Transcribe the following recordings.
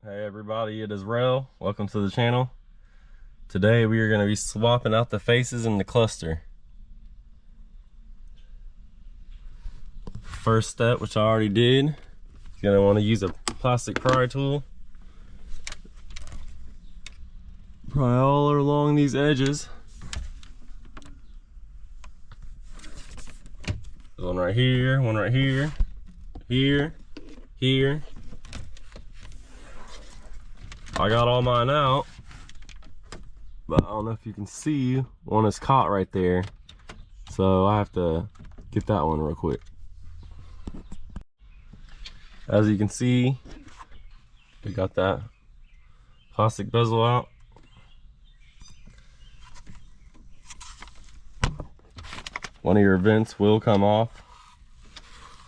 Hey everybody, it is Rel. Welcome to the channel. Today we are going to be swapping out the faces in the cluster. First step, which I already did, you're going to want to use a plastic pry tool. Pry all along these edges. One right here, one right here, here, here. I got all mine out, but I don't know if you can see, one is caught right there. So I have to get that one real quick. As you can see, we got that plastic bezel out. One of your vents will come off,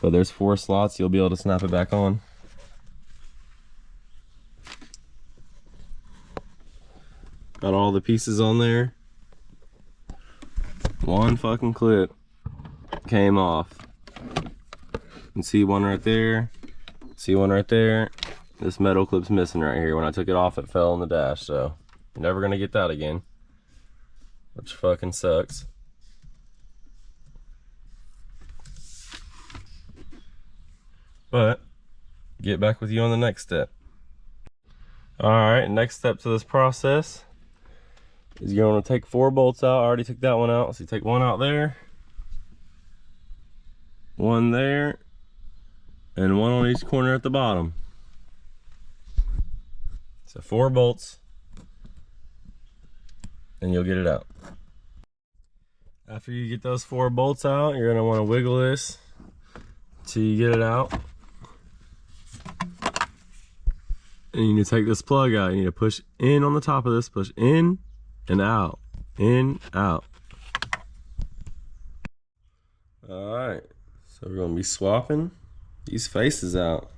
but there's 4 slots, you'll be able to snap it back on. Got all the pieces on there. One fucking clip came off. You can see one right there. See one right there. This metal clip's missing right here. When I took it off, it fell in the dash, so you're never gonna get that again, which fucking sucks. But get back with you on the next step. Alright, next step to this process is you're going to take 4 bolts out. I already took that one out. So you take one out there, one there, and one on each corner at the bottom. So 4 bolts, and you'll get it out. After you get those 4 bolts out, you're going to want to wiggle this till you get it out. And you need to take this plug out. You need to push in on the top of this, push in and out, in, out. Alright, so we're going to be swapping these faces out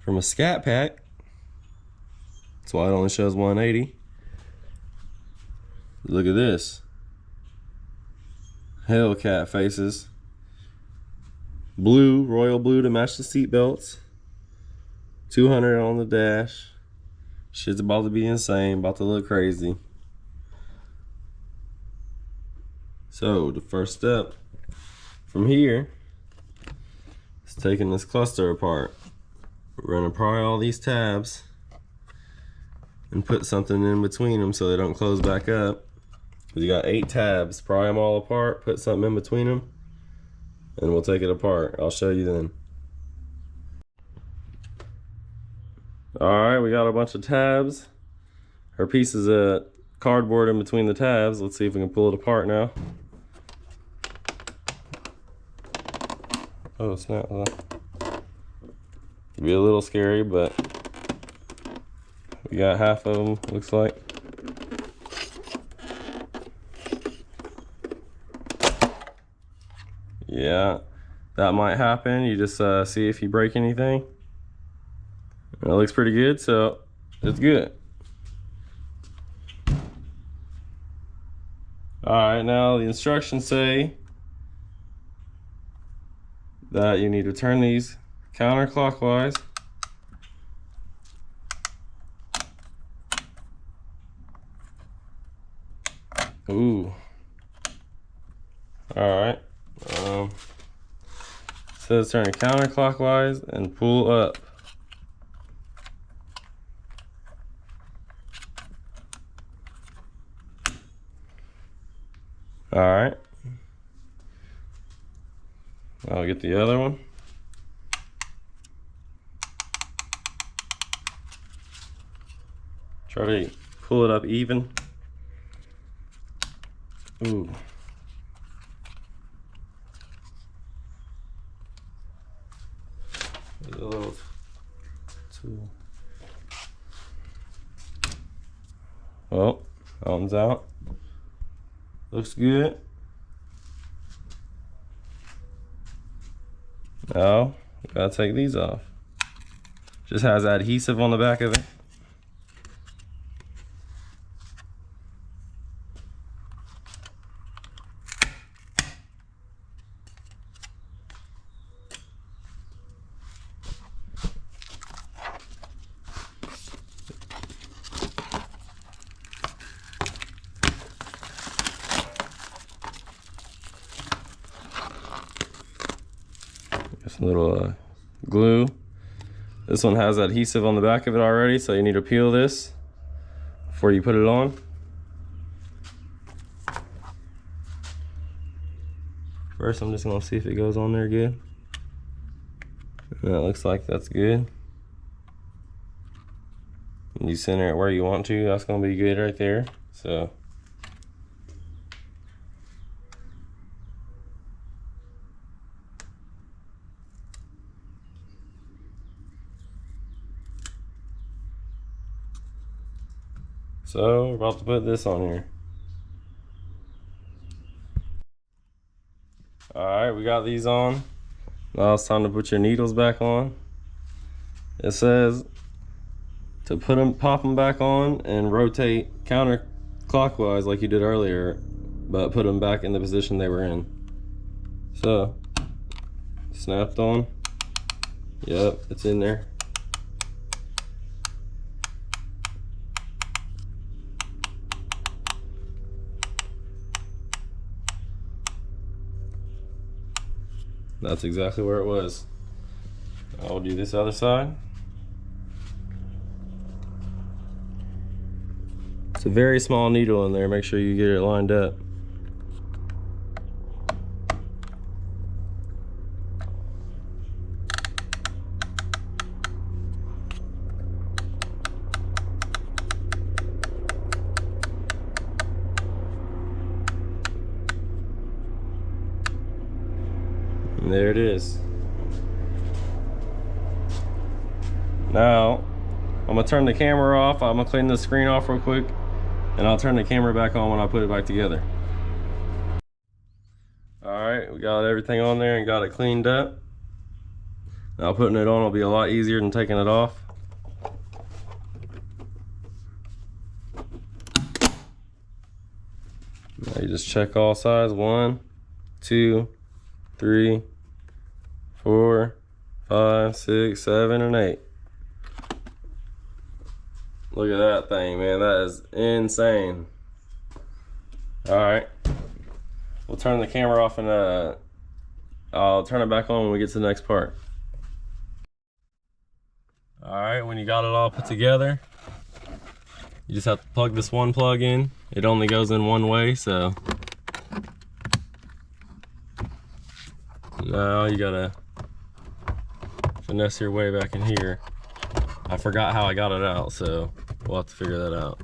from a scat pack. That's why it only shows 180. Look at this. Hellcat faces. Blue, royal blue to match the seat belts. 200 on the dash. Shit's about to be insane, about to look crazy. So the first step from here is taking this cluster apart. We're gonna pry all these tabs and put something in between them so they don't close back up. You got 8 tabs, pry them all apart, put something in between them, and we'll take it apart. I'll show you then. Alright, we got a bunch of tabs. Or pieces of cardboard in between the tabs. Let's see if we can pull it apart now. Oh snap. It'd be a little scary, but we got half of them, looks like. Yeah, that might happen. You just see if you break anything. It looks pretty good, so it's good. Alright, now the instructions say that you need to turn these counterclockwise. Ooh. Alright. Says turn counterclockwise and pull up. Alright. I'll get the other one. Try to pull it up even. Ooh. There's a little tool. Well, that one's out. Looks good. Now, we gotta take these off. Just has adhesive on the back of it. some little glue. This one has adhesive on the back of it already, so you need to peel this before you put it on. First, I'm just gonna see if it goes on there good. And it looks like that's good. And you center it where you want to, that's gonna be good right there. So we're about to put this on here. Alright, we got these on. Now it's time to put your needles back on. It says to pop them back on and rotate counterclockwise like you did earlier, but put them back in the position they were in. So, snapped on. Yep, it's in there. That's exactly where it was. I'll do this other side. It's a very small needle in there. Make sure you get it lined up. And there it is. Now, I'm gonna turn the camera off. I'm gonna clean the screen off real quick, and I'll turn the camera back on when I put it back together. Alright, we got everything on there and got it cleaned up. Now putting it on will be a lot easier than taking it off. Now you just check all sides. 1, 2, 3, 4, 5, 6, 7, and 8. Look at that thing, man. That is insane. Alright. We'll turn the camera off and I'll turn it back on when we get to the next part. Alright, when you got it all put together, you just have to plug this one plug in. It only goes in one way, so now you gotta finesse your way back in here. I forgot how I got it out, so we'll have to figure that out.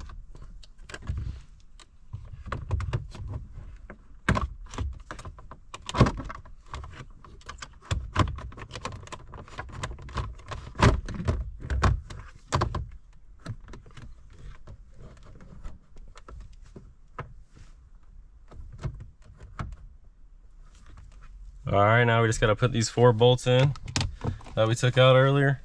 Alright, now we just gotta put these 4 bolts in that we took out earlier.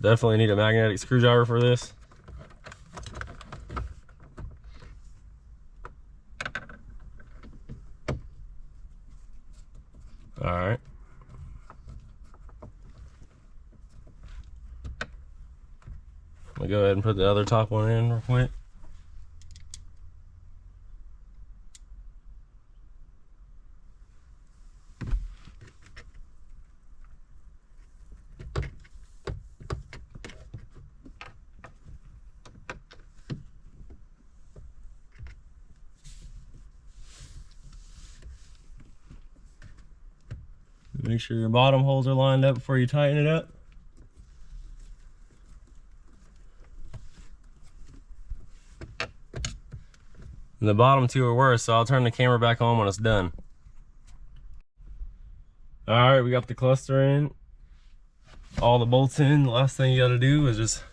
Definitely need a magnetic screwdriver for this. Alright. I'm gonna go ahead and put the other top one in real quick. Make sure your bottom holes are lined up before you tighten it up. And the bottom 2 are worse, so I'll turn the camera back on when it's done. Alright, we got the cluster in. All the bolts in. The last thing you gotta do is just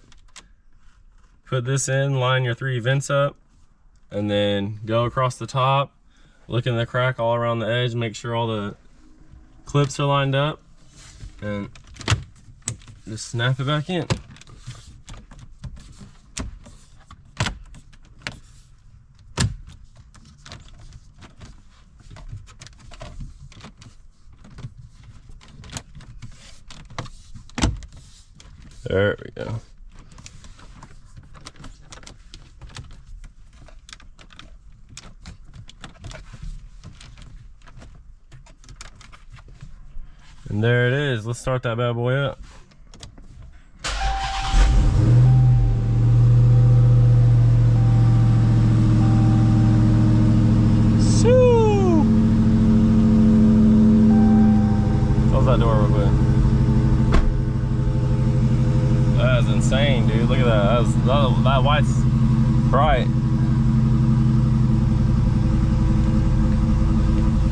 put this in, line your 3 vents up, and then go across the top, look in the crack all around the edge, make sure all the clips are lined up, and just snap it back in. There we go. And there it is. Let's start that bad boy up. Shoo! Close that door real quick. That is insane, dude. Look at that. That white's bright.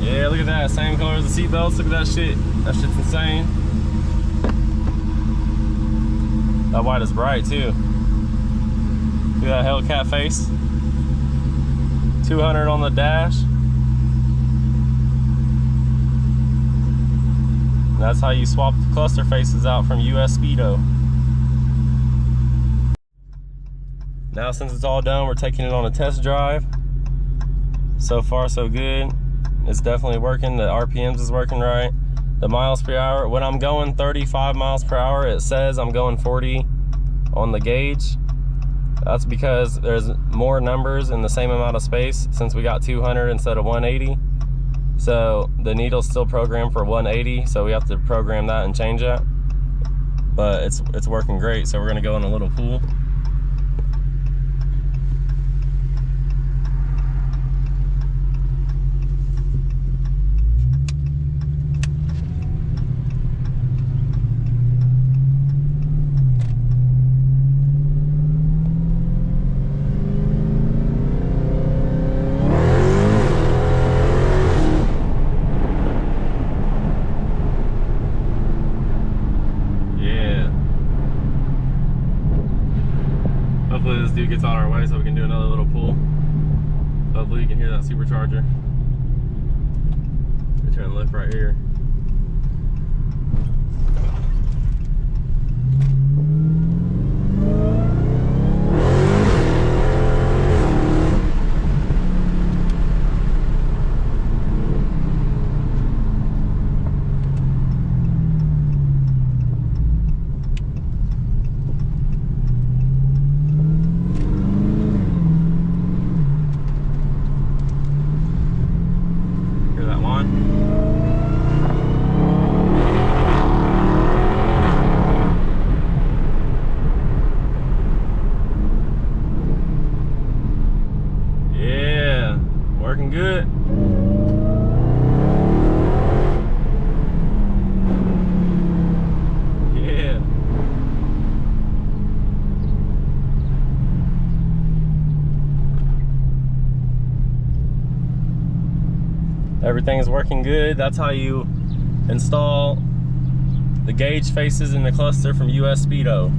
Yeah, look at that. Same color as the seat belts. Look at that shit. That shit's insane. That white is bright too. Look at that Hellcat face. 200 on the dash. And that's how you swap the cluster faces out from US Speedo. Now since it's all done, we're taking it on a test drive. So far so good. It's definitely working. The RPMs is working right. The miles per hour, when I'm going 35 miles per hour, it says I'm going 40 on the gauge. That's because there's more numbers in the same amount of space since we got 200 instead of 180. So the needle's still programmed for 180, so we have to program that and change that. But it's working great, so we're gonna go in a little pool. Hopefully this dude gets out of our way so we can do another little pull. Hopefully you can hear that supercharger. We turn left right here. Working good. Yeah. Everything's working good. That's how you install the gauge faces in the cluster from US Speedo.